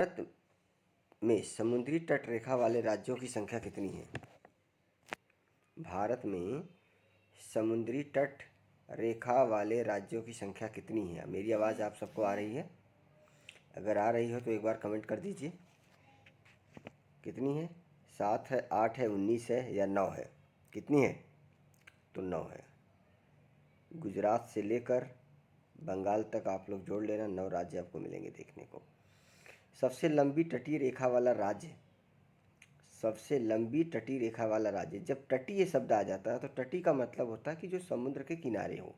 भारत में समुद्री तट रेखा वाले राज्यों की संख्या कितनी है? भारत में समुद्री तट रेखा वाले राज्यों की संख्या कितनी है? मेरी आवाज़ आप सबको आ रही है? अगर आ रही हो तो एक बार कमेंट कर दीजिए। कितनी है? 7 है, 8 है, 19 है या 9 है? कितनी है? तो 9 है। गुजरात से लेकर बंगाल तक आप लोग जोड़ लेना, 9 राज्य आपको मिलेंगे देखने को। सबसे लंबी तटीय रेखा वाला राज्य, सबसे लंबी तटीय रेखा वाला राज्य, जब तटीय शब्द आ जाता है तो तटीय का मतलब होता है कि जो समुद्र के किनारे हो।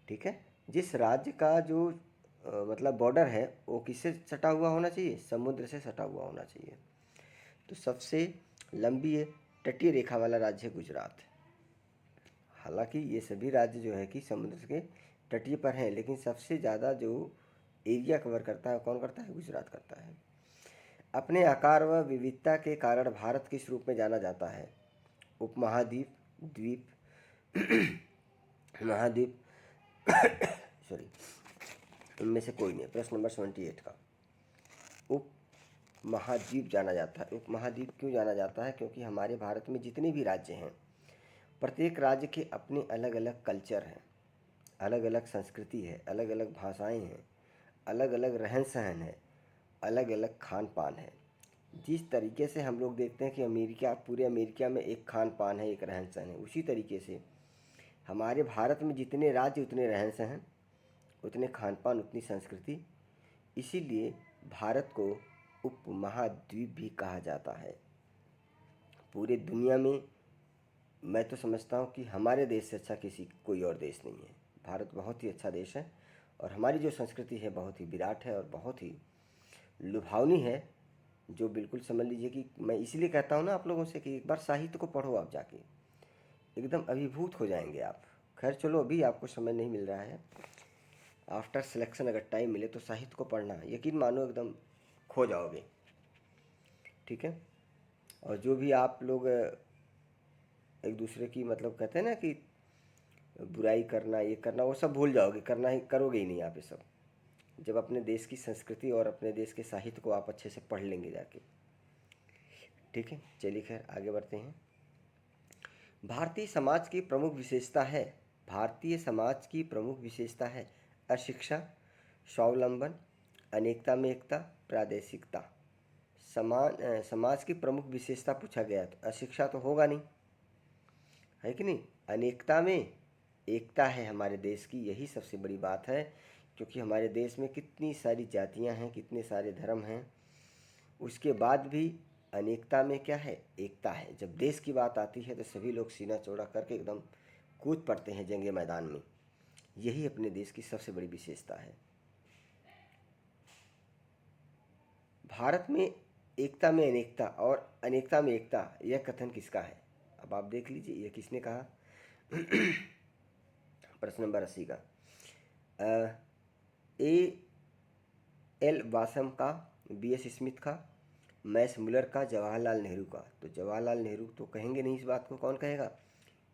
ठीक है, जिस राज्य का जो मतलब बॉर्डर है वो किससे सटा हुआ होना चाहिए? समुद्र से सटा हुआ होना चाहिए। तो सबसे लंबी तटीय रेखा वाला राज्य है गुजरात। हालांकि ये सभी राज्य जो है कि समुद्र के तटीय पर हैं, लेकिन सबसे ज़्यादा जो एरिया कवर करता है कौन करता है? गुजरात करता है। अपने आकार व विविधता के कारण भारत किस रूप में जाना जाता है? उपमहाद्वीप, द्वीप, महाद्वीप सॉरी, इनमें से कोई नहीं। प्रश्न नंबर 78 का उपमहाद्वीप जाना जाता है। उपमहाद्वीप क्यों जाना जाता है? क्योंकि हमारे भारत में जितने भी राज्य हैं, प्रत्येक राज्य के अपने अलग अलग कल्चर हैं, अलग अलग संस्कृति है, अलग अलग भाषाएं हैं, अलग अलग रहन सहन है, अलग अलग खान पान है। जिस तरीके से हम लोग देखते हैं कि पूरे अमेरिका में एक खान पान है, एक रहन सहन है, उसी तरीके से हमारे भारत में जितने राज्य उतने रहन सहन, उतने खान पान, उतनी संस्कृति। इसीलिए भारत को उपमहाद्वीप भी कहा जाता है। पूरे दुनिया में मैं तो समझता हूँ कि हमारे देश से अच्छा कोई और देश नहीं है। भारत बहुत ही अच्छा देश है और हमारी जो संस्कृति है बहुत ही विराट है और बहुत ही लुभावनी है, जो बिल्कुल समझ लीजिए कि मैं इसलिए कहता हूँ ना आप लोगों से कि एक बार साहित्य को पढ़ो, आप जाके एकदम अभिभूत हो जाएंगे आप। खैर चलो, अभी आपको समय नहीं मिल रहा है, आफ्टर सिलेक्शन अगर टाइम मिले तो साहित्य को पढ़ना, यकीन मानो एकदम खो जाओगे। ठीक है, और जो भी आप लोग एक दूसरे की मतलब कहते हैं ना कि बुराई करना, ये करना, वो सब भूल जाओगे, करना ही करोगे ही नहीं आप ये सब, जब अपने देश की संस्कृति और अपने देश के साहित्य को आप अच्छे से पढ़ लेंगे जाके। ठीक है, चलिए खैर आगे बढ़ते हैं। भारतीय समाज की प्रमुख विशेषता है, भारतीय समाज की प्रमुख विशेषता है अशिक्षा, स्वावलंबन, अनेकता में एकता, प्रादेशिकता। समाज की प्रमुख विशेषता पूछा गया तो अशिक्षा तो होगा नहीं, है कि नहीं? अनेकता में एकता है हमारे देश की, यही सबसे बड़ी बात है, क्योंकि हमारे देश में कितनी सारी जातियां हैं, कितने सारे धर्म हैं, उसके बाद भी अनेकता में क्या है? एकता है। जब देश की बात आती है तो सभी लोग सीना चौड़ा करके एकदम कूद पड़ते हैं जंगे मैदान में। यही अपने देश की सबसे बड़ी विशेषता है। भारत में एकता में अनेकता और अनेकता में एकता, यह कथन किसका है? अब आप देख लीजिए यह किसने कहा। प्रश्न नंबर 80 का A.L. वासम का, B.S. स्मिथ का, मैक्स मुलर का, जवाहरलाल नेहरू का। तो जवाहरलाल नेहरू तो कहेंगे नहीं इस बात को, कौन कहेगा?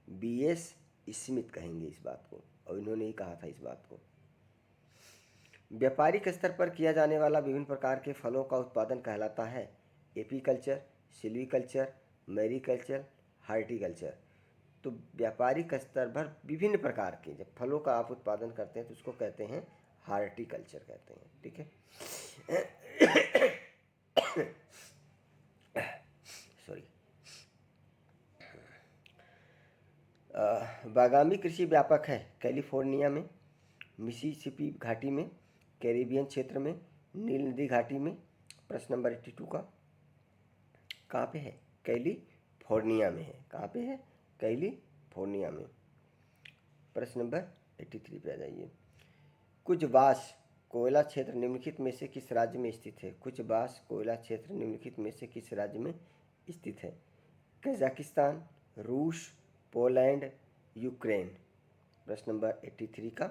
B.S. स्मिथ कहेंगे इस बात को, और इन्होंने ही कहा था इस बात को। व्यापारिक स्तर पर किया जाने वाला विभिन्न प्रकार के फलों का उत्पादन कहलाता है एपीकल्चर, सिल्वीकल्चर, मैरीकल्चर, हार्टिकल्चर। तो व्यापारिक स्तर पर विभिन्न प्रकार के जब फलों का आप उत्पादन करते हैं तो उसको कहते हैं हार्टिकल्चर कहते हैं। ठीक है, सॉरी। बागामी कृषि व्यापक है कैलिफोर्निया में, मिसिसिपी घाटी में, कैरिबियन क्षेत्र में, नील नदी घाटी में। प्रश्न नंबर 82 का कहाँ पे है? कैलिफोर्निया में है। कहाँ पे है? कैलिफोर्निया में। प्रश्न नंबर 83 पे आ जाइए। कुजबास कोयला क्षेत्र निम्नलिखित में से किस राज्य में स्थित है? कुजबास कोयला क्षेत्र निम्नलिखित में से किस राज्य में स्थित है? कजाकिस्तान, रूस, पोलैंड, यूक्रेन। प्रश्न नंबर 83 का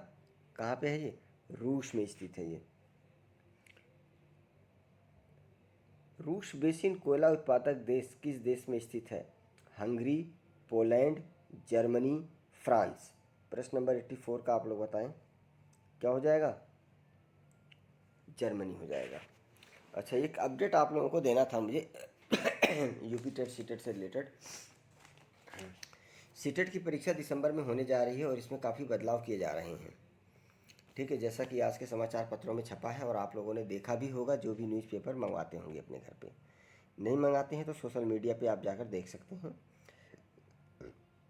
कहाँ पे है ये? रूस में स्थित है ये। रूस बेसिन कोयला उत्पादक देश किस देश में स्थित है? Hungary, Poland, Germany, France. प्रश्न नंबर 84 का आप लोग बताएं क्या हो जाएगा? जर्मनी हो जाएगा। अच्छा, एक अपडेट आप लोगों को देना था मुझे यूपी टेट सीटेट से रिलेटेड। सीटेट की परीक्षा दिसंबर में होने जा रही है और इसमें काफ़ी बदलाव किए जा रहे हैं। ठीक है, जैसा कि आज के समाचार पत्रों में छपा है और आप लोगों ने देखा भी होगा, जो भी न्यूज़पेपर मंगवाते होंगे अपने घर पे। नहीं मंगाते हैं तो सोशल मीडिया पे आप जाकर देख सकते हैं।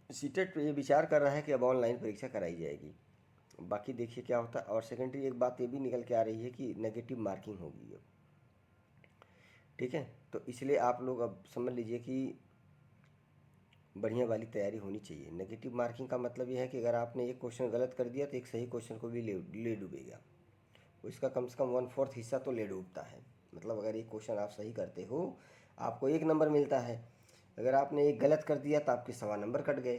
सीटेट पे ये विचार कर रहा है कि अब ऑनलाइन परीक्षा कराई जाएगी। बाकी देखिए क्या होता है। और सेकेंडरी एक बात ये भी निकल के आ रही है कि नेगेटिव मार्किंग होगी अब। ठीक है, तो इसलिए आप लोग अब समझ लीजिए कि बढ़िया वाली तैयारी होनी चाहिए। नेगेटिव मार्किंग का मतलब यह है कि अगर आपने एक क्वेश्चन गलत कर दिया तो एक सही क्वेश्चन को भी ले डूबेगा। इसका कम से कम 1/4 हिस्सा तो ले डूबता है। मतलब अगर एक क्वेश्चन आप सही करते हो आपको 1 नंबर मिलता है, अगर आपने एक गलत कर दिया तो आपके 1.25 नंबर कट गए,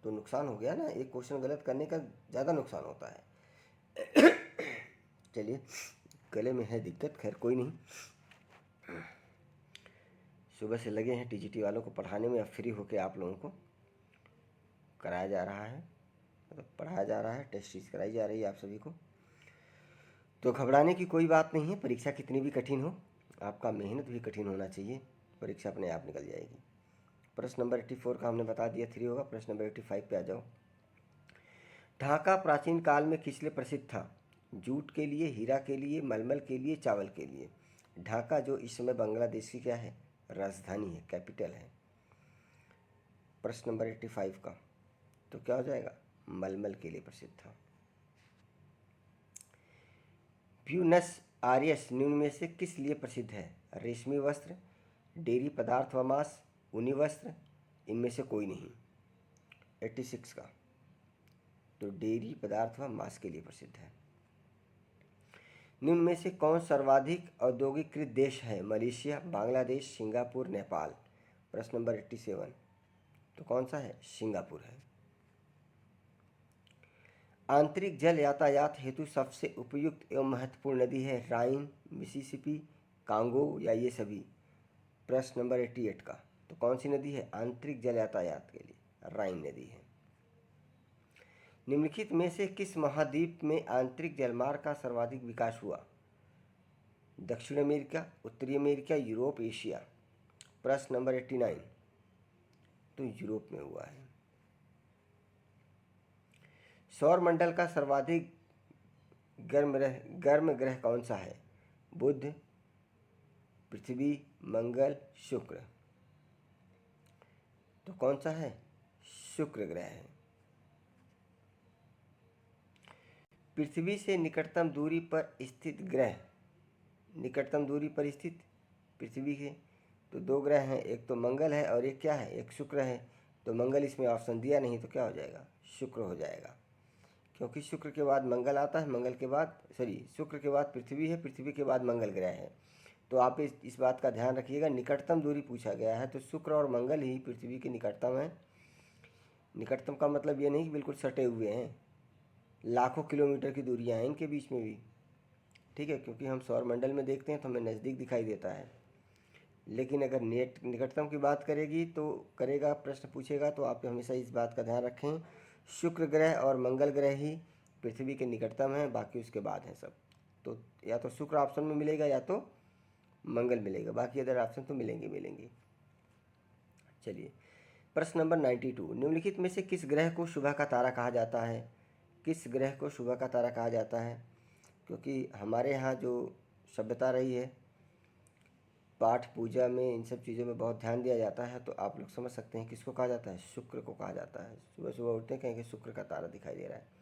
तो नुकसान हो गया ना। एक क्वेश्चन गलत करने का ज़्यादा नुकसान होता है। चलिए, गले में है दिक्कत, खैर कोई नहीं। सुबह से लगे हैं टीजीटी वालों को पढ़ाने में। अब फ्री होके आप लोगों को कराया जा रहा है, मतलब पढ़ाया जा रहा है, टेस्ट सीरीज कराई जा रही है आप सभी को। तो घबराने की कोई बात नहीं है। परीक्षा कितनी भी कठिन हो, आपका मेहनत भी कठिन होना चाहिए, परीक्षा अपने आप निकल जाएगी। प्रश्न नंबर 84 का हमने बता दिया 3 होगा। प्रश्न नंबर 85 पे आ जाओ। ढाका प्राचीन काल में किस लिए प्रसिद्ध था? जूट के लिए, हीरा के लिए, मलमल के लिए, चावल के लिए। ढाका जो इस समय बांग्लादेश की क्या है? राजधानी है, कैपिटल है। प्रश्न नंबर 85 का तो क्या हो जाएगा? मलमल के लिए प्रसिद्ध था। ब्यूनस आयर्स निम्न में से किस लिए प्रसिद्ध है? रेशमी वस्त्र, डेयरी पदार्थ व मांस, ऊनी वस्त्र, इनमें से कोई नहीं। 86 का तो डेयरी पदार्थ व मांस के लिए प्रसिद्ध है। निम्न में से कौन सर्वाधिक औद्योगिकृत देश है? Malaysia, Bangladesh, Singapore, Nepal. प्रश्न नंबर 87 तो कौन सा है? सिंगापुर है। आंतरिक जल यातायात हेतु सबसे उपयुक्त एवं महत्वपूर्ण नदी है? राइन, मिसिसिपी, कांगो या ये सभी। प्रश्न नंबर 88 का तो कौन सी नदी है आंतरिक जल यातायात के लिए? राइन नदी है। निम्नलिखित में से किस महाद्वीप में आंतरिक जलमार्ग का सर्वाधिक विकास हुआ? दक्षिण अमेरिका, उत्तरी अमेरिका, यूरोप, एशिया। प्रश्न नंबर 89 तो यूरोप में हुआ है। सौरमंडल का सर्वाधिक गर्म ग्रह कौन सा है? बुध, पृथ्वी, मंगल, शुक्र। तो कौन सा है? शुक्र ग्रह है। पृथ्वी से निकटतम दूरी पर स्थित ग्रह, निकटतम दूरी पर स्थित पृथ्वी के तो 2 ग्रह हैं, एक तो मंगल है और एक क्या है? एक शुक्र है। तो मंगल इसमें ऑप्शन दिया नहीं तो क्या हो जाएगा? शुक्र हो जाएगा, क्योंकि शुक्र के बाद मंगल आता है, मंगल के बाद शुक्र के बाद पृथ्वी है, पृथ्वी के बाद मंगल ग्रह है। तो आप इस बात का ध्यान रखिएगा, निकटतम दूरी पूछा गया है तो शुक्र और मंगल ही पृथ्वी के निकटतम है। निकटतम का मतलब ये नहीं कि बिल्कुल सटे हुए हैं, लाखों किलोमीटर की दूरियाँ हैं इनके बीच में भी। ठीक है, क्योंकि हम सौरमंडल में देखते हैं तो हमें नज़दीक दिखाई देता है, लेकिन अगर निकटतम की बात करेगा प्रश्न पूछेगा तो आप हमेशा इस बात का ध्यान रखें, शुक्र ग्रह और मंगल ग्रह ही पृथ्वी के निकटतम हैं, बाकी उसके बाद हैं सब। तो या तो शुक्र ऑप्शन में मिलेगा या तो मंगल मिलेगा, बाकी अदर ऑप्शन तो मिलेंगे। चलिए, प्रश्न नंबर 92 निम्नलिखित में से किस ग्रह को सुबह का तारा कहा जाता है? किस ग्रह को सुबह का तारा कहा जाता है? क्योंकि हमारे यहाँ जो सभ्यता रही है, पाठ पूजा में इन सब चीज़ों में बहुत ध्यान दिया जाता है, तो आप लोग समझ सकते हैं किसको कहा जाता है? शुक्र को कहा जाता है। सुबह सुबह उठते हैं कहेंगे शुक्र का तारा दिखाई दे रहा है।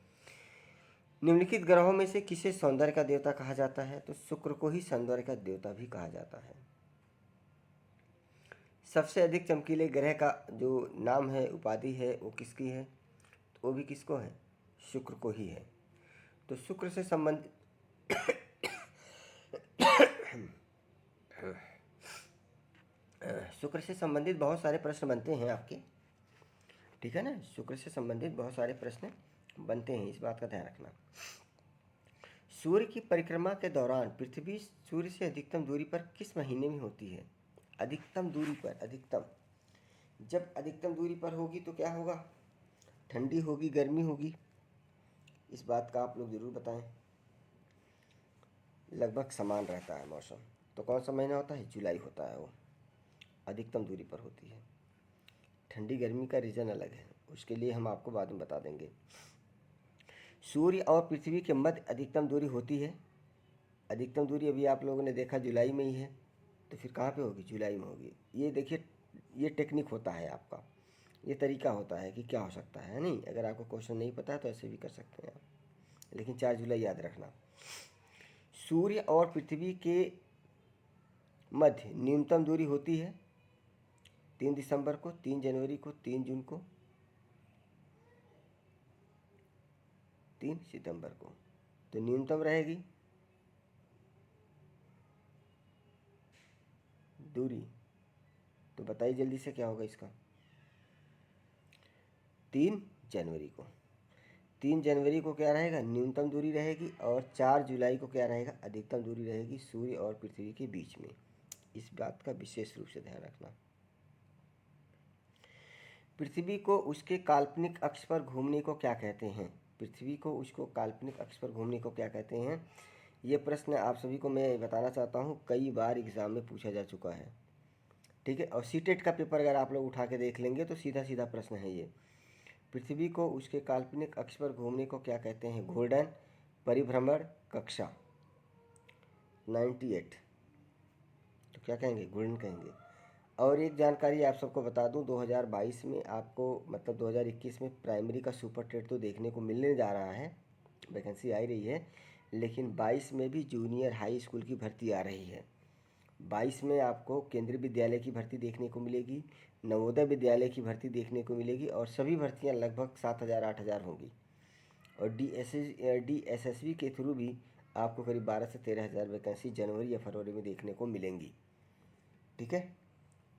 निम्नलिखित ग्रहों में से किसे सौंदर्य का देवता कहा जाता है? तो शुक्र को ही सौंदर्य का देवता भी कहा जाता है। सबसे अधिक चमकीले ग्रह का जो नाम है, उपाधि है, वो किसकी है? तो वो भी किसको है? शुक्र को ही है। तो शुक्र से संबंधित शुक्र से संबंधित बहुत सारे प्रश्न बनते हैं आपके, ठीक है ना। शुक्र से संबंधित बहुत सारे प्रश्न बनते हैं, इस बात का ध्यान रखना। सूर्य की परिक्रमा के दौरान पृथ्वी सूर्य से अधिकतम दूरी पर किस महीने में होती है? अधिकतम दूरी पर, अधिकतम जब अधिकतम दूरी पर होगी तो क्या होगा? ठंडी होगी, गर्मी होगी? इस बात का आप लोग ज़रूर बताएं। लगभग समान रहता है मौसम। तो कौन सा महीना होता है? जुलाई होता है, वो अधिकतम दूरी पर होती है। ठंडी गर्मी का रीज़न अलग है, उसके लिए हम आपको बाद में बता देंगे। सूर्य और पृथ्वी के मध्य अधिकतम दूरी होती है। अधिकतम दूरी अभी आप लोगों ने देखा जुलाई में ही है, तो फिर कहाँ पे होगी? जुलाई में होगी। ये देखिए, ये टेक्निक होता है आपका, ये तरीका होता है कि क्या हो सकता है नहीं। अगर आपको क्वेश्चन नहीं पता है तो ऐसे भी कर सकते हैं आप, लेकिन 4 जुलाई याद रखना। सूर्य और पृथ्वी के मध्य न्यूनतम दूरी होती है 3 दिसंबर को, 3 जनवरी को, 3 जून को, 3 सितंबर को। तो न्यूनतम रहेगी दूरी, तो बताइए जल्दी से क्या होगा इसका? 3 जनवरी को। 3 जनवरी को क्या रहेगा? न्यूनतम दूरी रहेगी। और 4 जुलाई को क्या रहेगा? अधिकतम दूरी रहेगी सूर्य और पृथ्वी के बीच में। इस बात का विशेष रूप से ध्यान रखना। पृथ्वी को उसके काल्पनिक अक्ष पर घूमने को क्या कहते हैं? पृथ्वी को उसको काल्पनिक अक्ष पर घूमने को क्या कहते हैं? ये प्रश्न आप सभी को मैं बताना चाहता हूँ, कई बार एग्ज़ाम में पूछा जा चुका है। ठीक है, और सीटेट का पेपर अगर आप लोग उठा के देख लेंगे तो सीधा सीधा प्रश्न है ये। पृथ्वी को उसके काल्पनिक अक्ष पर घूमने को क्या कहते हैं? गोल्डन परिभ्रमण कक्षा 98, तो क्या कहेंगे? गोल्डन कहेंगे। और एक जानकारी आप सबको बता दूं, 2022 में आपको मतलब 2021 में प्राइमरी का सुपर टेट तो देखने को मिलने जा रहा है, वैकेंसी आ रही है, लेकिन 22 में भी जूनियर हाई स्कूल की भर्ती आ रही है। 22 में आपको केंद्रीय विद्यालय की भर्ती देखने को मिलेगी, नवोदय विद्यालय की भर्ती देखने को मिलेगी, और सभी भर्तियां लगभग 7,000 8,000 होंगी। और DSSB के थ्रू भी आपको करीब 12 से 13,000 वैकेंसी जनवरी या फरवरी में देखने को मिलेंगी। ठीक है,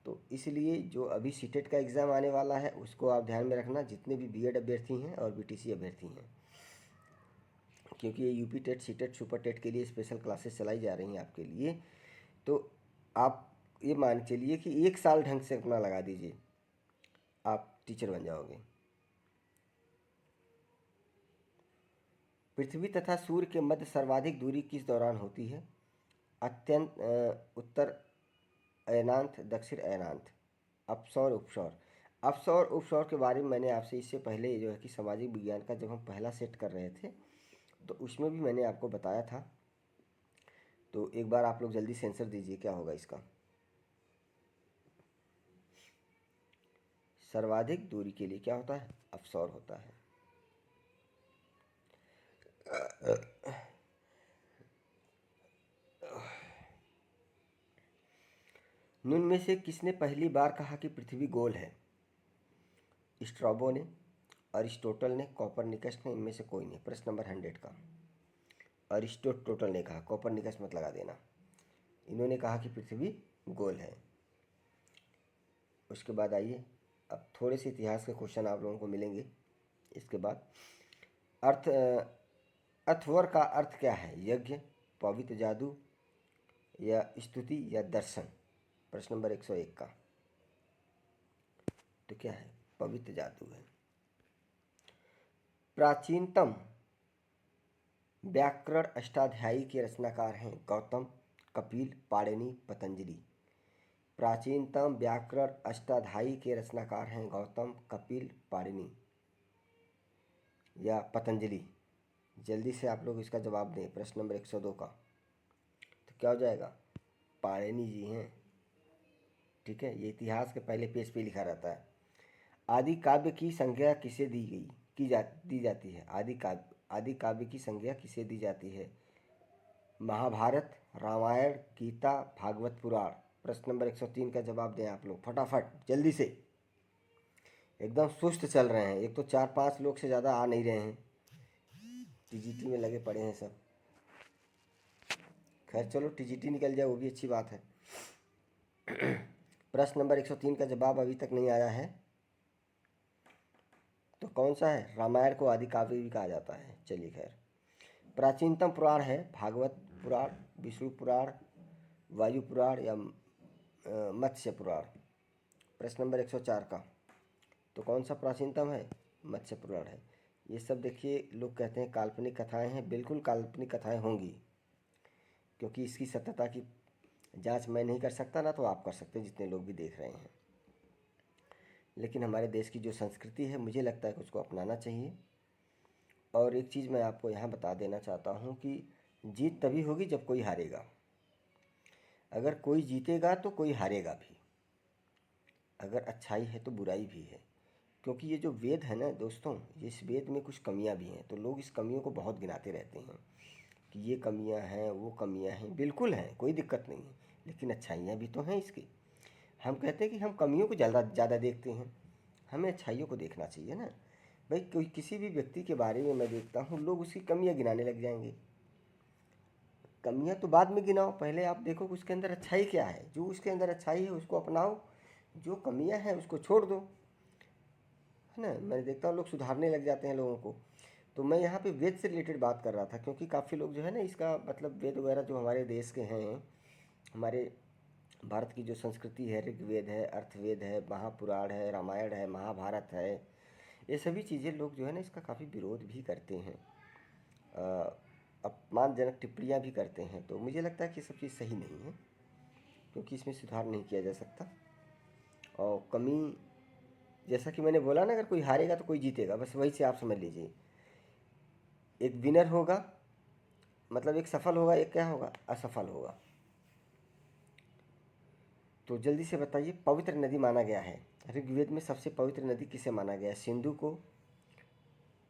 तो इसलिए जो अभी सीटेट का एग्ज़ाम आने वाला है उसको आप ध्यान में रखना, जितने भी बीएड अभ्यर्थी हैं और बीटीसी अभ्यर्थी हैं, क्योंकि ये UP TET, CTET, super TET के लिए स्पेशल क्लासेस चलाई जा रही हैं आपके लिए। तो आप ये मान चलिए कि 1 साल ढंग से अपना लगा दीजिए, आप टीचर बन जाओगे। पृथ्वी तथा सूर्य के मध्य सर्वाधिक दूरी किस दौरान होती है? अत्यंत उत्तर अयनांत, दक्षिण अयनांत, अपसौर उपसौर। अपसौर उपसौर के बारे में मैंने आपसे इससे पहले जो है कि सामाजिक विज्ञान का जब हम पहला सेट कर रहे थे तो उसमें भी मैंने आपको बताया था। तो एक बार आप लोग जल्दी से आंसर दीजिए, क्या होगा इसका? सर्वाधिक दूरी के लिए क्या होता है? अपसौर होता है। निम्न में से किसने पहली बार कहा कि पृथ्वी गोल है? स्ट्रैबो ने, अरिस्टोटल ने, कोपरनिकस ने, इनमें से कोई नहीं। प्रश्न नंबर 100 का अरिस्टोटल ने कहा, कोपरनिकस मत लगा देना। इन्होंने कहा कि पृथ्वी गोल है। उसके बाद आइए, अब थोड़े से इतिहास के क्वेश्चन आप लोगों को मिलेंगे। इसके बाद अथर्व का अर्थ क्या है? यज्ञ, पवित्र जादू, या स्तुति, या दर्शन। प्रश्न नंबर 101 का तो क्या है? पवित्र जादू है। प्राचीनतम व्याकरण अष्टाध्यायी के रचनाकार हैं गौतम, कपिल, पाणिनि, पतंजलि। प्राचीनतम व्याकरण अष्टाध्यायी के रचनाकार हैं गौतम, कपिल, पाणिनि या पतंजलि। जल्दी से आप लोग इसका जवाब दें। प्रश्न नंबर 102 का तो क्या हो जाएगा? पाणिनि जी हैं। ठीक है, ये इतिहास के पहले पेज पे लिखा रहता है। आदि काव्य की संज्ञा किसे दी जाती है? आदि काव्य की संज्ञा किसे दी जाती है? महाभारत, रामायण, गीता, भागवत पुराण। प्रश्न नंबर 103 का जवाब दें आप लोग फटाफट जल्दी से। एकदम सुस्त चल रहे हैं, एक तो 4-5 लोग से ज़्यादा आ नहीं रहे हैं, टीजीटी में लगे पड़े हैं सब। खैर चलो, टीजीटी निकल जाए वो भी अच्छी बात है। प्रश्न नंबर 103 का जवाब अभी तक नहीं आया है, तो कौन सा है? रामायण को आदि काव्य भी कहा जाता है। चलिए खैर, प्राचीनतम पुराण है भागवत पुराण, विष्णु पुराण, वायु पुराण, या मत्स्य पुराण। प्रश्न नंबर 104 का तो कौन सा प्राचीनतम है? मत्स्य पुराण है। ये सब देखिए, लोग कहते हैं काल्पनिक कथाएं हैं, बिल्कुल काल्पनिक कथाएं होंगी, क्योंकि इसकी सत्यता की जांच मैं नहीं कर सकता ना तो आप कर सकते हैं, जितने लोग भी देख रहे हैं। लेकिन हमारे देश की जो संस्कृति है मुझे लगता है कि उसको अपनाना चाहिए। और एक चीज़ मैं आपको यहाँ बता देना चाहता हूँ कि जीत तभी होगी जब कोई हारेगा। अगर कोई जीतेगा तो कोई हारेगा भी। अगर अच्छाई है तो बुराई भी है, क्योंकि ये जो वेद है ना दोस्तों, इस वेद में कुछ कमियां भी हैं, तो लोग इस कमियों को बहुत गिनाते रहते हैं कि ये कमियां हैं, वो कमियां हैं। बिल्कुल हैं, कोई दिक्कत नहीं है, लेकिन अच्छाइयाँ भी तो हैं इसकी। हम कहते हैं कि हम कमियों को ज़्यादा ज़्यादा देखते हैं, हमें अच्छाइयों को देखना चाहिए ना भाई। कोई किसी भी व्यक्ति के बारे में मैं देखता हूँ, लोग उसकी कमियाँ गिनाने लग जाएंगे। कमियाँ तो बाद में गिनाओ, पहले आप देखो कि उसके अंदर अच्छाई क्या है। जो उसके अंदर अच्छाई है उसको अपनाओ, जो कमियाँ हैं उसको छोड़ दो, है ना। मैं देखता हूँ लोग सुधारने लग जाते हैं लोगों को। तो मैं यहाँ पे वेद से रिलेटेड बात कर रहा था, क्योंकि काफ़ी लोग जो है ना इसका मतलब वेद वगैरह जो हमारे देश के हैं, हमारे भारत की जो संस्कृति है, ऋग्वेद है, अर्थवेद है, महापुराण है, रामायण है, महाभारत है, ये सभी चीज़ें लोग जो है ना इसका काफ़ी विरोध भी करते हैं, अपमानजनक टिप्पणियाँ भी करते हैं। तो मुझे लगता है कि ये सब चीज़ सही नहीं है, क्योंकि इसमें सुधार नहीं किया जा सकता। और कमी, जैसा कि मैंने बोला ना, अगर कोई हारेगा तो कोई जीतेगा, बस वही से आप समझ लीजिए। एक विनर होगा, मतलब एक सफल होगा, एक क्या होगा, असफल होगा। तो जल्दी से बताइए, पवित्र नदी माना गया है, ऋग्वेद में सबसे पवित्र नदी किसे माना गया है? सिंधु को,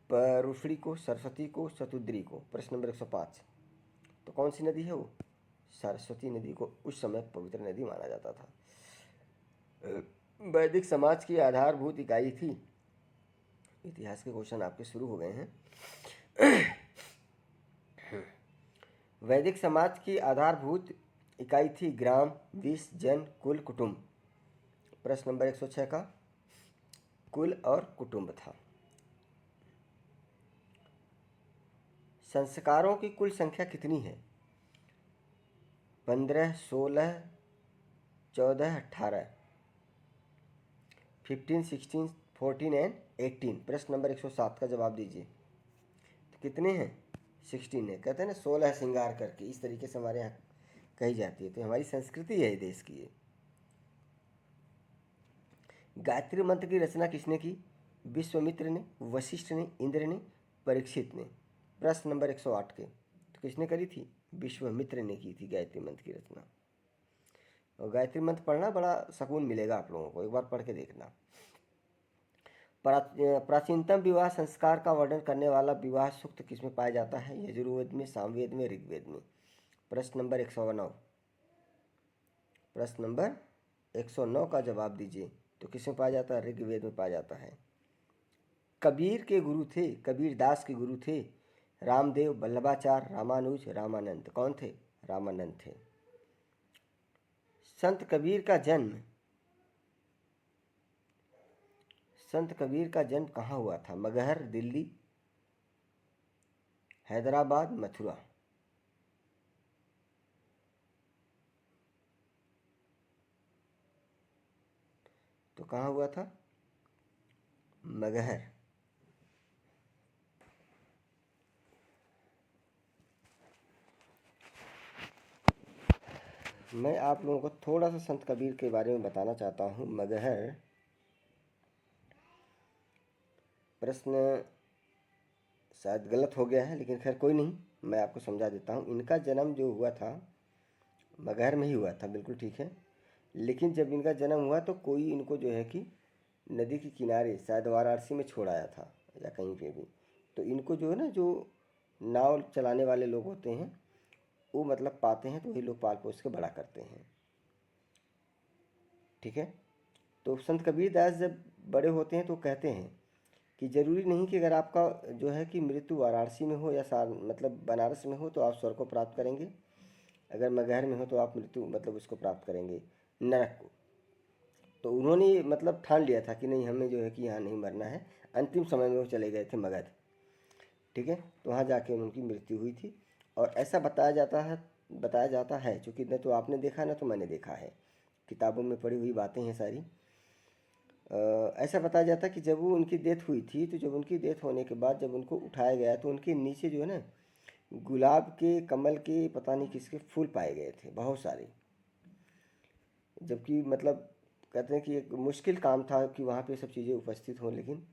परुषणी को, सरस्वती को, शतुद्री को। प्रश्न नंबर 105। तो कौन सी नदी है वो? सरस्वती नदी को उस समय पवित्र नदी माना जाता था। वैदिक समाज की आधारभूत इकाई थी। इतिहास के क्वेश्चन आपके शुरू हो गए हैं। वैदिक समाज की आधारभूत इकाई थी ग्राम, विष, जन, कुल, कुटुंब। प्रश्न नंबर 106 का कुल और कुटुंब था। संस्कारों की कुल संख्या कितनी है? 15, 16, 14, 18, 15, 16, 14 एंड 18। प्रश्न नंबर 107 का जवाब दीजिए। तो कितने हैं? 16 है। कहते हैं ना 16 श्रृंगार करके, इस तरीके से हमारे यहाँ कही जाती है। तो हमारी संस्कृति है देश की ये। गायत्री मंत्र की रचना किसने की? विश्वामित्र ने, वशिष्ठ ने, इंद्र ने, परीक्षित ने। प्रश्न नंबर 108 के, तो किसने करी थी? विश्वामित्र ने की थी गायत्री मंत्र की रचना। और गायत्री मंत्र पढ़ना, बड़ा सुकून मिलेगा आप लोगों को, एक बार पढ़ के देखना। प्राचीनतम विवाह संस्कार का वर्णन करने वाला विवाह सूक्त किसमें पाया जाता है? यजुर्वेद में, सामवेद में, ऋग्वेद में। प्रश्न नंबर 109। प्रश्न नंबर 109 का जवाब दीजिए। तो किसमें पाया जाता है? ऋग्वेद में पाया जाता है। कबीर के गुरु थे, कबीर दास के गुरु थे रामदेव, वल्लभाचार्य, रामानुज, रामानंद। कौन थे? रामानंद थे। संत कबीर का जन्म, संत कबीर का जन्म कहाँ हुआ था? मगहर, दिल्ली, हैदराबाद, मथुरा। तो कहाँ हुआ था? मगहर। मैं आप लोगों को थोड़ा सा संत कबीर के बारे में बताना चाहता हूँ। मगहर, प्रश्न शायद गलत हो गया है, लेकिन खैर कोई नहीं, मैं आपको समझा देता हूँ। इनका जन्म जो हुआ था मगहर में ही हुआ था, बिल्कुल ठीक है। लेकिन जब इनका जन्म हुआ तो कोई इनको जो है कि नदी के किनारे, शायद वाराणसी में छोड़ आया था या कहीं पे भी। तो इनको जो है ना, जो नाव चलाने वाले लोग होते हैं वो मतलब पाते हैं, तो वही लोग पाल पोस के बड़ा करते हैं। ठीक है। तो संत कबीर दास जब बड़े होते हैं तो कहते हैं कि ज़रूरी नहीं कि अगर आपका जो है कि मृत्यु वाराणसी में हो या मतलब बनारस में हो तो आप स्वर्ग को प्राप्त करेंगे। अगर मगहर में हो तो आप मृत्यु मतलब उसको प्राप्त करेंगे, नरक को। तो उन्होंने मतलब ठान लिया था कि नहीं, हमें जो है कि यहाँ नहीं मरना है। अंतिम समय में वो चले गए थे मगध। ठीक है। तो वहाँ जाके उनकी मृत्यु हुई थी। और ऐसा बताया जाता है, चूँकि न तो आपने देखा ना तो मैंने देखा है, किताबों में पढ़ी हुई बातें हैं सारी। ऐसा बताया जाता है कि जब वो उनकी डेथ हुई थी, तो जब उनकी डेथ होने के बाद जब उनको उठाया गया तो उनके नीचे जो है ना गुलाब के, कमल के, पता नहीं किसके फूल पाए गए थे बहुत सारे। जबकि मतलब कहते हैं कि एक मुश्किल काम था कि वहाँ पे सब चीज़ें उपस्थित हों, लेकिन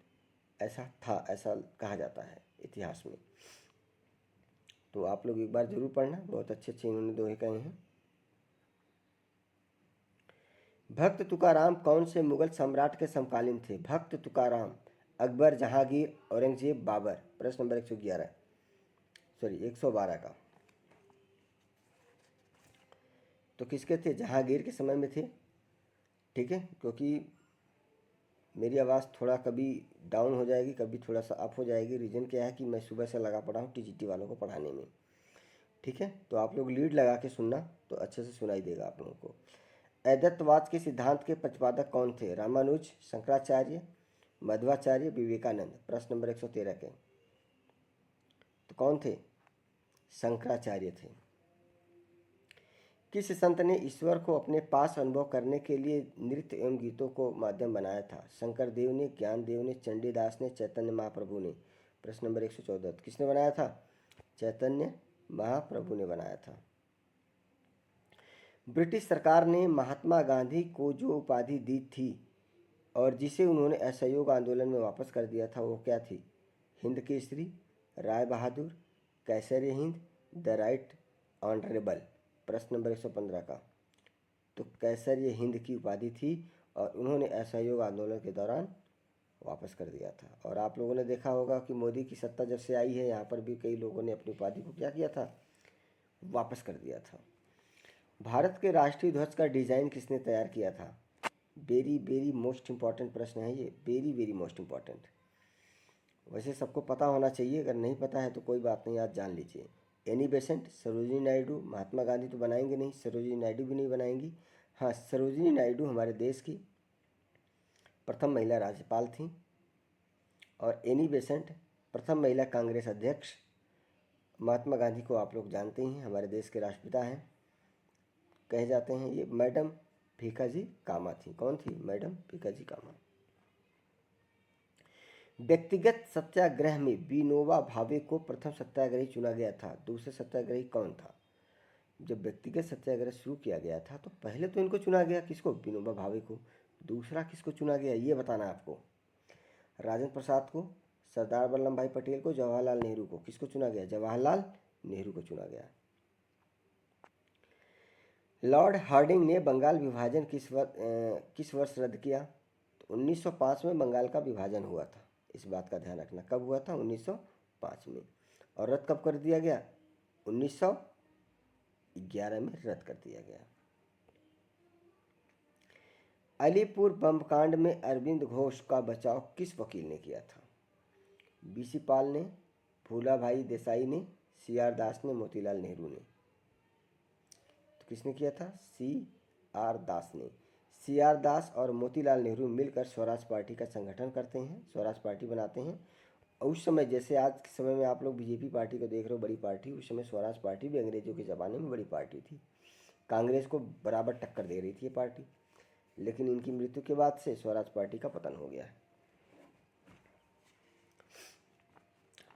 ऐसा था, ऐसा कहा जाता है इतिहास में। तो आप लोग एक बार ज़रूर पढ़ना, बहुत अच्छे अच्छे इन्होंने दोहे कहे हैं। भक्त तुकाराम कौन से मुगल सम्राट के समकालीन थे? भक्त तुकाराम, अकबर, जहांगीर, औरंगजेब, बाबर। प्रश्न नंबर 111, सॉरी 112 का। तो किसके थे? जहांगीर के समय में थे। ठीक है, क्योंकि मेरी आवाज़ थोड़ा कभी डाउन हो जाएगी, कभी थोड़ा सा अप हो जाएगी। रीज़न क्या है कि मैं सुबह से लगा पड़ा हूँ टीजीटी वालों को पढ़ाने में। ठीक है, तो आप लोग लीड लगा के सुनना तो अच्छे से सुनाई देगा आप लोगों को। अद्वैतवाद के सिद्धांत के प्रतिपादक कौन थे? रामानुज, शंकराचार्य, मध्वाचार्य, विवेकानंद। प्रश्न नंबर 113 के। तो कौन थे? शंकराचार्य थे। किस संत ने ईश्वर को अपने पास अनुभव करने के लिए नृत्य एवं गीतों को माध्यम बनाया था? शंकर देव ने, ज्ञान देव ने, चंडीदास ने, चैतन्य महाप्रभु ने। प्रश्न नंबर 114, किसने बनाया था? चैतन्य महाप्रभु ने बनाया था। ब्रिटिश सरकार ने महात्मा गांधी को जो उपाधि दी थी और जिसे उन्होंने असहयोग आंदोलन में वापस कर दिया था, वो क्या थी? हिंद केसरी, राय बहादुर, कैसर हिंद, द राइट ऑनरेबल। प्रश्न नंबर 115 का। तो कैसर ये हिंद की उपाधि थी और उन्होंने असहयोग आंदोलन के दौरान वापस कर दिया था। और आप लोगों ने देखा होगा कि मोदी की सत्ता जब से आई है, यहाँ पर भी कई लोगों ने अपनी उपाधि को क्या किया था? वापस कर दिया था। भारत के राष्ट्रीय ध्वज का डिज़ाइन किसने तैयार किया था? वेरी वेरी मोस्ट इम्पॉर्टेंट प्रश्न है ये, वेरी वेरी मोस्ट इम्पॉर्टेंट। वैसे सबको पता होना चाहिए, अगर नहीं पता है तो कोई बात नहीं, आज जान लीजिए। Annie Besant, Sarojini Naidu. महात्मा गांधी तो बनाएंगे नहीं, सरोजिनी नायडू भी नहीं बनाएंगी। हाँ, सरोजिनी नायडू हमारे देश की प्रथम महिला राज्यपाल थी और एनी बेसेंट प्रथम महिला कांग्रेस अध्यक्ष। महात्मा गांधी को आप लोग जानते ही हैं, हमारे देश के राष्ट्रपिता हैं कहे जाते हैं। ये मैडम भीखाजी कामा थी। कौन थी? मैडम भीखाजी कामा। व्यक्तिगत सत्याग्रह में विनोबा भावे को प्रथम सत्याग्रही चुना गया था। दूसरे सत्याग्रही कौन था? जब व्यक्तिगत सत्याग्रह शुरू किया गया था तो पहले तो इनको चुना गया, किसको? विनोबा भावे को। दूसरा किसको चुना गया, ये बताना है आपको। राजेंद्र प्रसाद को, सरदार वल्लभ भाई पटेल को, जवाहरलाल नेहरू को। किसको चुना गया? जवाहरलाल नेहरू को चुना गया। लॉर्ड हार्डिंग ने बंगाल विभाजन किस वर्ष रद्द किया? तो 1905 में बंगाल का विभाजन हुआ था। इस बात का ध्यान रखना, कब हुआ था? 1905 में। और रद्द कब कर दिया गया? 1911 में रद्द कर दिया गया। अलीपुर बम कांड में अरविंद घोष का बचाव किस वकील ने किया था? बीसी पाल ने, फूलाभाई देसाई ने, सीआर दास ने, मोतीलाल नेहरू ने। तो किसने किया था? सीआर दास ने। सीआर दास और मोतीलाल नेहरू मिलकर स्वराज पार्टी का संगठन करते हैं, स्वराज पार्टी बनाते हैं। और उस समय, जैसे आज के समय में आप लोग बीजेपी पार्टी को देख रहे हो बड़ी पार्टी, उस समय स्वराज पार्टी भी अंग्रेजों के ज़माने में बड़ी पार्टी थी। कांग्रेस को बराबर टक्कर दे रही थी ये पार्टी। लेकिन इनकी मृत्यु के बाद से स्वराज पार्टी का पतन हो गया है।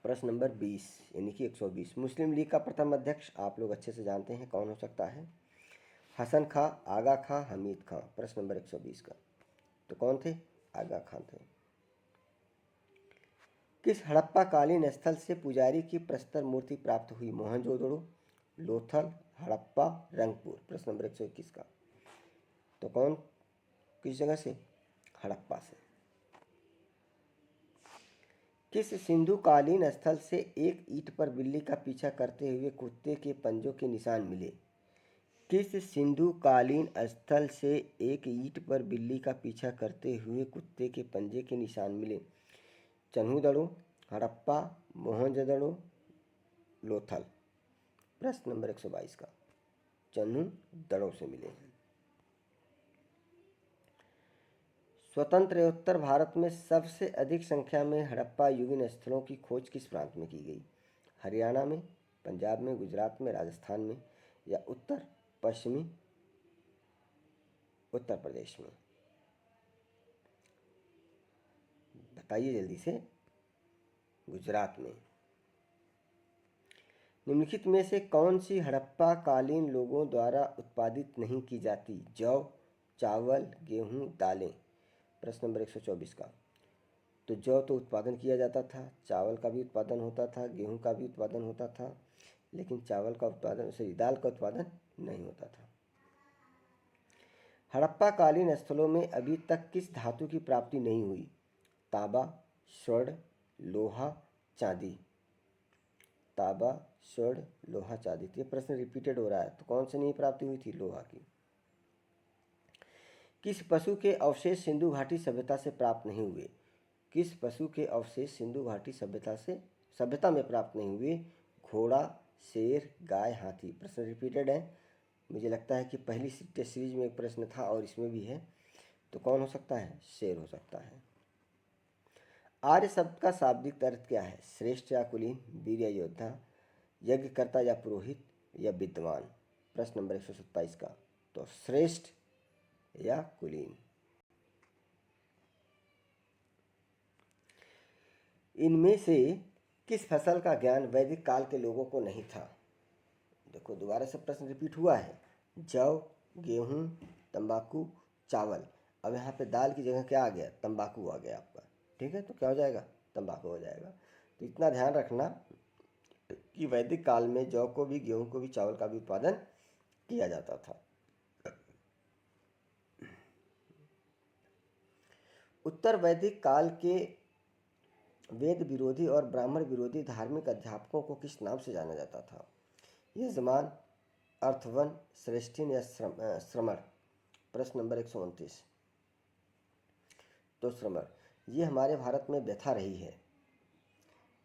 प्रश्न नंबर 20 यानी कि 120। मुस्लिम लीग का प्रथम अध्यक्ष आप लोग अच्छे से जानते हैं कौन हो सकता है? हसन खां, आगा खां, हमीद खां। प्रश्न नंबर 120 का। तो कौन थे? आगा खां थे। किस हड़प्पा कालीन स्थल से पुजारी की प्रस्तर मूर्ति प्राप्त हुई? मोहनजोदड़ो, लोथल, हड़प्पा, रंगपुर। प्रश्न नंबर 121 का। तो कौन, किस जगह से? हड़प्पा से। किस सिंधुकालीन स्थल से एक ईंट पर बिल्ली का पीछा करते हुए कुत्ते के पंजों के निशान मिले? किस सिंधुकालीन स्थल से एक ईंट पर बिल्ली का पीछा करते हुए कुत्ते के पंजे के निशान मिले? चन्हूदड़ो, हड़प्पा, मोहनजोदड़ो, लोथल। प्रश्न नंबर 122 का। चन्हूदड़ो से मिले हैं। स्वतंत्रोत्तर भारत में सबसे अधिक संख्या में हड़प्पा युगीन स्थलों की खोज किस प्रांत में की गई? हरियाणा में, पंजाब में, गुजरात में, राजस्थान में या उत्तर पश्चिमी उत्तर प्रदेश में? बताइए जल्दी से। गुजरात में। निम्नलिखित में से कौन सी हड़प्पा कालीन लोगों द्वारा उत्पादित नहीं की जाती? जौ, चावल, गेहूँ, दालें। प्रश्न नंबर 124 का। तो जौ तो उत्पादन किया जाता था, चावल का भी उत्पादन होता था, गेहूँ का भी उत्पादन होता था, लेकिन चावल का उत्पादन दाल का उत्पादन नहीं होता था। हड़प्पा कालीन स्थलों में अभी तक किस धातु की प्राप्ति नहीं हुई? तांबा, स्वर्ण, लोहा, चांदी। तांबा, स्वर्ण, लोहा, चांदी। ये प्रश्न रिपीटेड हो रहा है, तो कौन से नहीं प्राप्ति हुई थी? लोहा की। किस पशु के अवशेष सिंधु घाटी सभ्यता से प्राप्त नहीं हुए? किस पशु के अवशेष सिंधु घाटी सभ्यता में प्राप्त नहीं हुए? घोड़ा, शेर, गाय, हाथी। प्रश्न रिपीटेड है। मुझे लगता है कि पहली टेस्ट सीरीज में एक प्रश्न था और इसमें भी है, तो कौन हो सकता है? शेर हो सकता है। आर्य शब्द का शाब्दिक अर्थ क्या है? श्रेष्ठ या कुलीन, वीर या योद्धा, यज्ञकर्ता या पुरोहित या विद्वान। प्रश्न नंबर 127 का। तो श्रेष्ठ या कुलीन। इनमें से किस फसल का ज्ञान वैदिक काल के लोगों को नहीं था? देखो दोबारा से प्रश्न रिपीट हुआ है। जौ, गेहूँ, तंबाकू, चावल। अब यहाँ पे दाल की जगह क्या आ गया? तंबाकू आ गया आपका। ठीक है, तो क्या हो जाएगा? तंबाकू हो जाएगा। तो इतना ध्यान रखना कि वैदिक काल में जौ को भी, गेहूँ को भी, चावल का भी उत्पादन किया जाता था। उत्तर वैदिक काल के वेद विरोधी और ब्राह्मण विरोधी धार्मिक अध्यापकों को किस नाम से जाना जाता था? यजमान, अर्थवन, श्रेष्ठिन या श्रमण। प्रश्न नंबर 129। तो श्रमण। ये हमारे भारत में व्यथा रही है।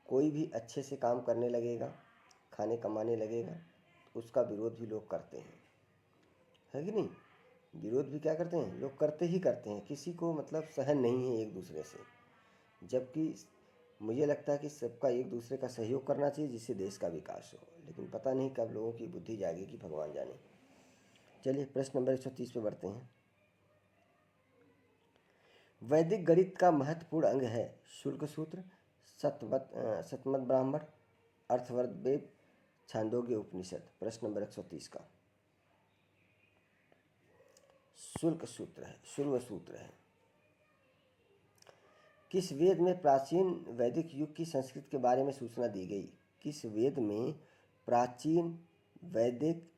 कोई भी अच्छे से काम करने लगेगा, खाने कमाने लगेगा, उसका विरोध भी लोग करते हैं, है कि नहीं? विरोध भी क्या करते हैं? लोग करते ही करते हैं। किसी को मतलब सहन नहीं है एक दूसरे से, जबकि मुझे लगता है कि सबका एक दूसरे का सहयोग करना चाहिए, जिससे देश का विकास हो। लेकिन पता नहीं कब लोगों की बुद्धि जागेगी, भगवान जाने। चलिए प्रश्न नंबर 130 पे बढ़ते हैं। वैदिक गणित का महत्वपूर्ण अंग है शुल्क सूत्र, शतमत ब्राह्मण, अर्थवर्ग वेद, छांदोग्य उपनिषद। प्रश्न नंबर 130 का। शुल्क सूत्र है, शुल्क सूत्र है। किस वेद में प्राचीन वैदिक युग की संस्कृति के बारे में सूचना दी गई? किस वेद में प्राचीन वैदिक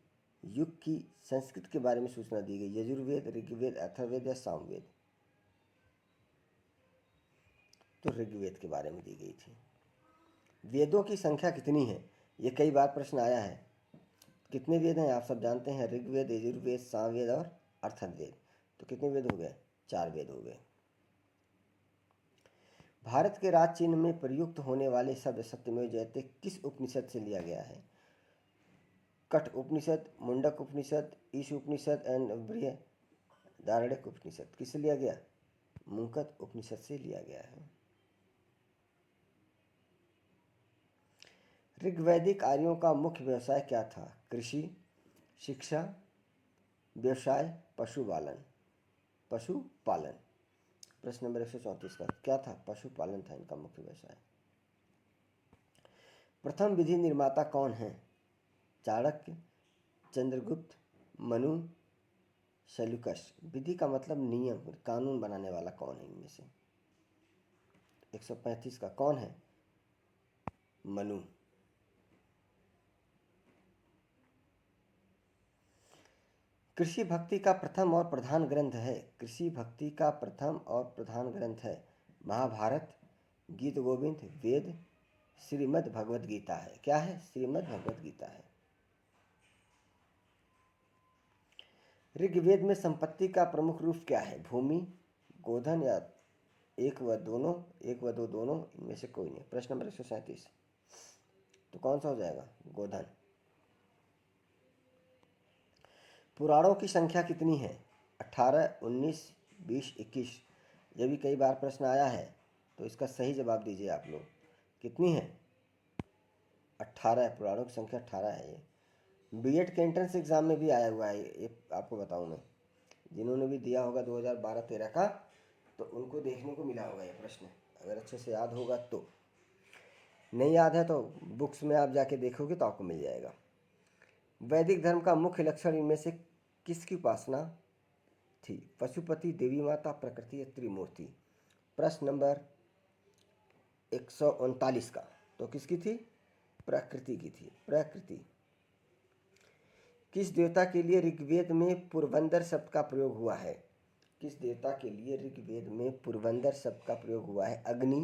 युग की संस्कृति के बारे में सूचना दी गई? यजुर्वेद, ऋग्वेद, अथर्ववेद या सामवेद? तो ऋग्वेद के बारे में दी गई थी। वेदों की संख्या कितनी है? ये कई बार प्रश्न आया है। कितने वेद हैं आप सब जानते हैं? ऋग्वेद, यजुर्वेद, सामवेद और अथर्ववेद। तो कितने वेद हो गए? 4 वेद हो गए। भारत के राज चिन्ह में प्रयुक्त होने वाले शब्द सत्यमेव जयते किस उपनिषद से लिया गया है? कठ उपनिषद, मुंडक उपनिषद, ईश उपनिषद एंड बृहदारण्यक उपनिषद। किससे लिया गया? मुंडक उपनिषद से लिया गया है। ऋग्वैदिक आर्यों का मुख्य व्यवसाय क्या था? कृषि, शिक्षा, व्यवसाय, पशुपालन। पशुपालन। प्रश्न नंबर 134 का। क्या था? पशुपालन था इनका मुख्य व्यवसाय। प्रथम विधि निर्माता कौन है? चाणक्य, चंद्रगुप्त, मनु, सैल्यूकस। विधि का मतलब नियम, कानून बनाने वाला कौन है इनमें से? 135 का। कौन है? मनु। कृषि भक्ति का प्रथम और प्रधान ग्रंथ है। कृषि भक्ति का प्रथम और प्रधान ग्रंथ है महाभारत, गीत गोविंद, वेद, श्रीमद् भगवद गीता है। क्या है? श्रीमद् भगवद गीता है। ऋग्वेद में संपत्ति का प्रमुख रूप क्या है? भूमि, गोधन या एक व दोनों, एक व दो दोनों, इनमें से कोई नहीं। प्रश्न नंबर 137। तो कौन सा हो जाएगा? गोधन। पुराणों की संख्या कितनी है? 18, 19, 20, 21। यह भी कई बार प्रश्न आया है, तो इसका सही जवाब दीजिए आप लोग। कितनी है? 18 है। पुराणों की संख्या 18 है। ये बीएड के एंट्रेंस एग्ज़ाम में भी आया हुआ है, ये आपको बताऊं मैं। जिन्होंने भी दिया होगा 2012-13 का, तो उनको देखने को मिला होगा ये प्रश्न, अगर अच्छे से याद होगा तो। नहीं याद है तो बुक्स में आप जाके देखोगे तो आपको मिल जाएगा। वैदिक धर्म का मुख्य लक्षण इनमें से किसकी उपासना थी? पशुपति, देवी माता, प्रकृति या त्रिमूर्ति? प्रश्न नंबर 139 का। तो किसकी थी? प्रकृति की थी। प्रकृति। किस देवता के लिए ऋग्वेद में पुरवंदर शब्द का प्रयोग हुआ है? किस देवता के लिए ऋग्वेद में पुरवंदर शब्द का प्रयोग हुआ है? अग्नि,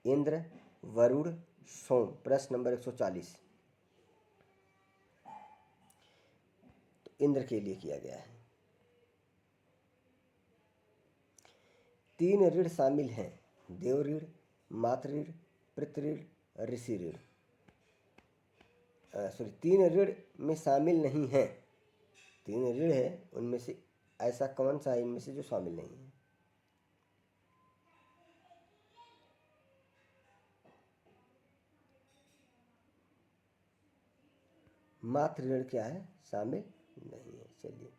इंद्र, वरुण, सोम? प्रश्न नंबर 140। तो इंद्र के लिए किया गया है। 3 ऋण शामिल हैं: देव ऋण, मातृ ऋण, पितृ ऋण, ऋषि ऋण। 3 ऋण में शामिल नहीं है। 3 ऋण है, उनमें से ऐसा कौन सा है इनमें से जो शामिल नहीं है? मातृ ऋण क्या है? शामिल नहीं है। चलिए,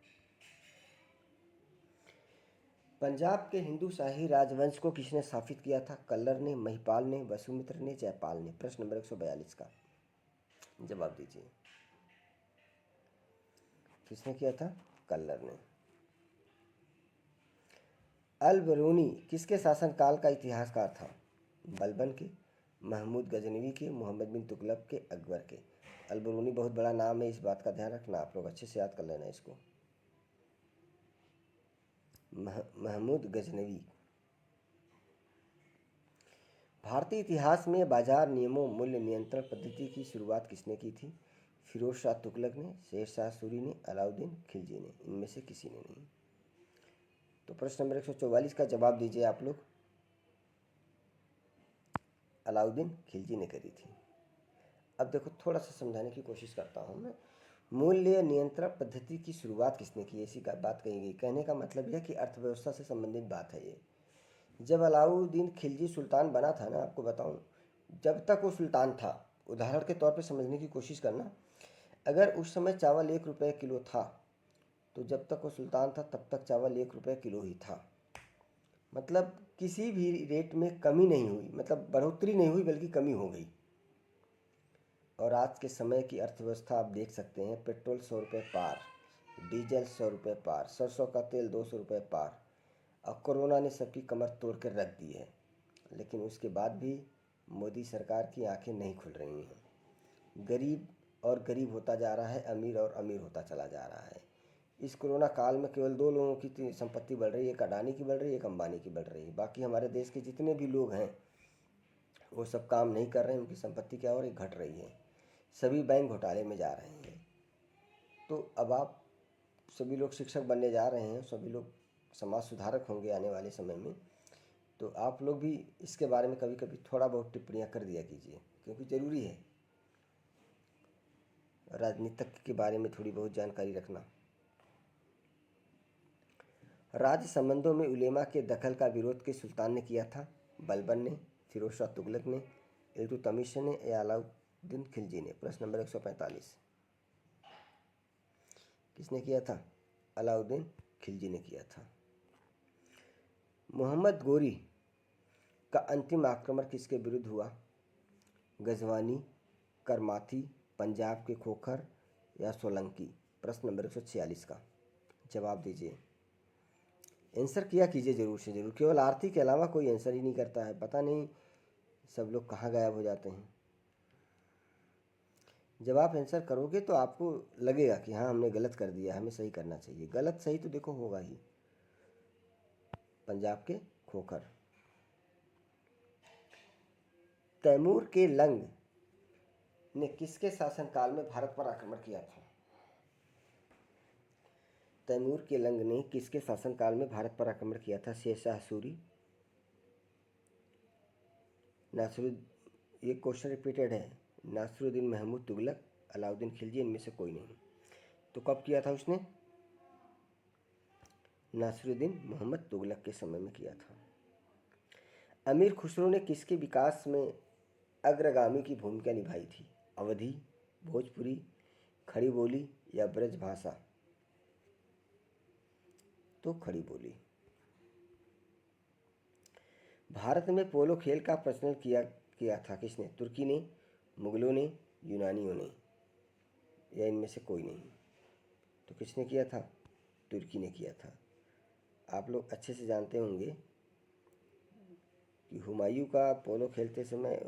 पंजाब के हिंदू शाही राजवंश को किसने स्थापित किया था? कल्लर ने, महिपाल ने, वसुमित्र ने, जयपाल ने? प्रश्न नंबर 142 का जवाब दीजिए। किसने किया था? कल्लर ने। अल बरूनी किसके शासनकाल का इतिहासकार था? बलबन के, महमूद गजनवी के, मोहम्मद बिन तुगलक के, अकबर के? अल बरूनी बहुत बड़ा नाम है, इस बात का ध्यान रखना, आप लोग अच्छे से याद कर लेना इसको। महमूद गजनवी। भारतीय इतिहास में बाजार नियमों मूल्य नियंत्रण पद्धति की शुरुआत किसने की थी? फिरोज शाह तुगलक ने, शेर शाह सूरी ने, अलाउद्दीन खिलजी ने? इनमें से किसी ने नहीं। तो प्रश्न नंबर 144 का जवाब दीजिए आप लोग। अलाउद्दीन खिलजी ने करी थी। अब देखो, थोड़ा सा समझाने की कोशिश करता हूँ मैं। मूल्य नियंत्रण पद्धति की शुरुआत किसने की? ऐसी बात कही गई। कहने का मतलब यह कि अर्थव्यवस्था से संबंधित बात है ये। जब अलाउद्दीन खिलजी सुल्तान बना था ना, आपको बताऊं, जब तक वो सुल्तान था, उदाहरण के तौर पे समझने की कोशिश करना, अगर उस समय चावल 1 रुपये किलो था, तो जब तक वो सुल्तान था तब तक चावल 1 रुपये किलो ही था। मतलब किसी भी रेट में कमी नहीं हुई, मतलब बढ़ोतरी नहीं हुई, बल्कि कमी हो गई। और आज के समय की अर्थव्यवस्था आप देख सकते हैं, पेट्रोल 100 रुपये पार, डीजल 100 रुपये पार, सरसों का तेल 200 रुपये पार। अब कोरोना ने सबकी कमर तोड़ कर रख दी है, लेकिन उसके बाद भी मोदी सरकार की आंखें नहीं खुल रही हैं। गरीब और गरीब होता जा रहा है, अमीर और अमीर होता चला जा रहा है। इस कोरोना काल में केवल 2 लोगों की संपत्ति बढ़ रही है, एक अडानी की बढ़ रही है, एक अंबानी की बढ़ रही है। बाकी हमारे देश के जितने भी लोग हैं वो सब काम नहीं कर रहे हैं, उनकी संपत्ति क्या हो रही? घट रही है। सभी बैंक घोटाले में जा रहे हैं। तो अब आप सभी लोग शिक्षक बनने जा रहे हैं, सभी लोग समाज सुधारक होंगे आने वाले समय में, तो आप लोग भी इसके बारे में कभी कभी थोड़ा बहुत टिप्पणियाँ कर दिया कीजिए, क्योंकि ज़रूरी है राजनीतिक के बारे में थोड़ी बहुत जानकारी रखना। राज्य संबंधों में उलेमा के दखल का विरोध किस सुल्तान ने किया था? बलबन ने, फिरोज शाह तुगलक ने, इल्तुतमिश ने या अलाउद्दीन खिलजी ने? प्रश्न नंबर 145। किसने किया था? अलाउद्दीन खिलजी ने किया था। मोहम्मद गोरी का अंतिम आक्रमण किसके विरुद्ध हुआ? गजवानी, करमाथी, पंजाब के खोखर या सोलंकी? प्रश्न नंबर 146 का जवाब दीजिए। आंसर किया कीजिए ज़रूर से ज़रूर। केवल आरती के अलावा कोई आंसर ही नहीं करता है, पता नहीं सब लोग कहाँ गायब हो जाते हैं। जब आप आंसर करोगे तो आपको लगेगा कि हाँ, हमने गलत कर दिया, हमें सही करना चाहिए। गलत सही तो देखो होगा ही। पंजाब के खोखर। तैमूर के लंग ने किसके शासनकाल में भारत पर आक्रमण किया था? तैमूर के लंग ने किसके शासनकाल में भारत पर आक्रमण किया था? शेर शाह सूरी, ये क्वेश्चन रिपीटेड है। नासिरुद्दीन महमूद तुगलक, अलाउद्दीन खिलजी? इनमें से कोई नहीं। तो कब किया था उसने? नासिरुद्दीन मोहम्मद तुगलक के समय में किया था। अमीर खुसरो ने किसके विकास में अग्रगामी की भूमिका निभाई थी? अवधी, भोजपुरी, खड़ी बोली या ब्रज भाषा? तो खड़ी बोली। भारत में पोलो खेल का प्रचलन किया था किसने? तुर्की ने, मुगलों ने, यूनानियों ने या इनमें से कोई नहीं? तो किसने किया था? तुर्की ने किया था। आप लोग अच्छे से जानते होंगे कि हुमायूं का पोलो खेलते समय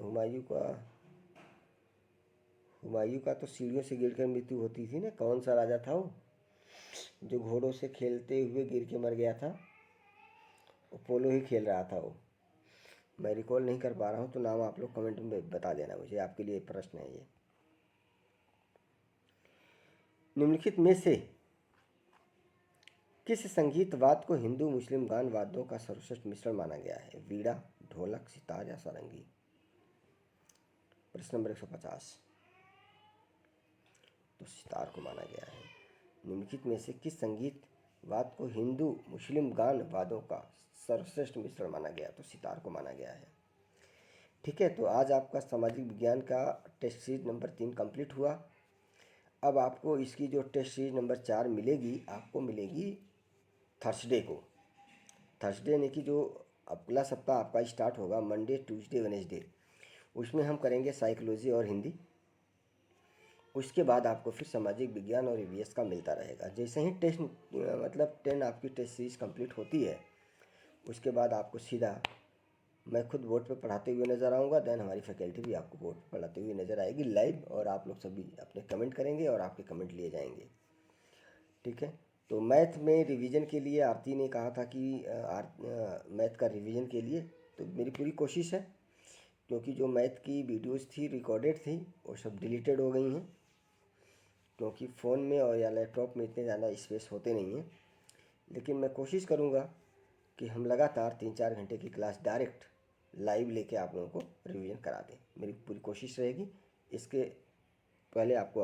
हुमायूं का तो सीढ़ियों से गिरकर मृत्यु होती थी ना। कौन सा राजा था वो जो घोड़ों से खेलते हुए गिर के मर गया था? वो पोलो ही खेल रहा था वो। मैं रिकॉल नहीं कर पा रहा हूँ, तो नाम आप लोग कमेंट में बता देना मुझे, आपके लिए प्रश्न है ये। निम्नलिखित में से किस संगीत वाद्य को हिंदू मुस्लिम गान वाद्यों का सर्वश्रेष्ठ मिश्रण माना गया है? वीणा, ढोलक, सितार या सारंगी? प्रश्न नंबर 150। तो सितार को माना गया है। निम्नलिखित में से किस संगीत वाद्य को हिंदू मुस्लिम गान वाद्यों का सर्वश्रेष्ठ मिश्रण माना गया? तो सितार को माना गया है। ठीक है, तो आज आपका सामाजिक विज्ञान का टेस्ट सीरीज नंबर 3 कंप्लीट हुआ। अब आपको इसकी जो टेस्ट सीरीज नंबर 4 मिलेगी, आपको मिलेगी थर्सडे को। थर्सडे यानी कि जो अगला सप्ताह आपका स्टार्ट होगा, मंडे ट्यूसडे वेडनेसडे, उसमें हम करेंगे साइकोलॉजी और हिंदी। उसके बाद आपको फिर सामाजिक विज्ञान और ईवीएस का मिलता रहेगा। जैसे ही टेस्ट मतलब 10 आपकी टेस्ट सीरीज कंप्लीट होती है, उसके बाद आपको सीधा मैं खुद बोर्ड पे पढ़ाते हुए नज़र आऊँगा, देन हमारी फैकल्टी भी आपको बोर्ड पे पढ़ाते हुए नज़र आएगी लाइव, और आप लोग सभी अपने कमेंट करेंगे और आपके कमेंट लिए जाएंगे। ठीक है, तो मैथ में रिवीजन के लिए आरती ने कहा था कि मैथ का रिवीजन के लिए, तो मेरी पूरी कोशिश है, क्योंकि जो मैथ की वीडियोस थी रिकॉर्डेड थी वो सब डिलीटेड हो गई हैं, क्योंकि फ़ोन में और या लैपटॉप में इतने ज़्यादा स्पेस होते नहीं हैं। लेकिन मैं कोशिश करूँगा कि हम लगातार 3-4 घंटे की क्लास डायरेक्ट लाइव लेके आप लोगों को रिवीजन करा दें। मेरी पूरी कोशिश रहेगी। इसके पहले आपको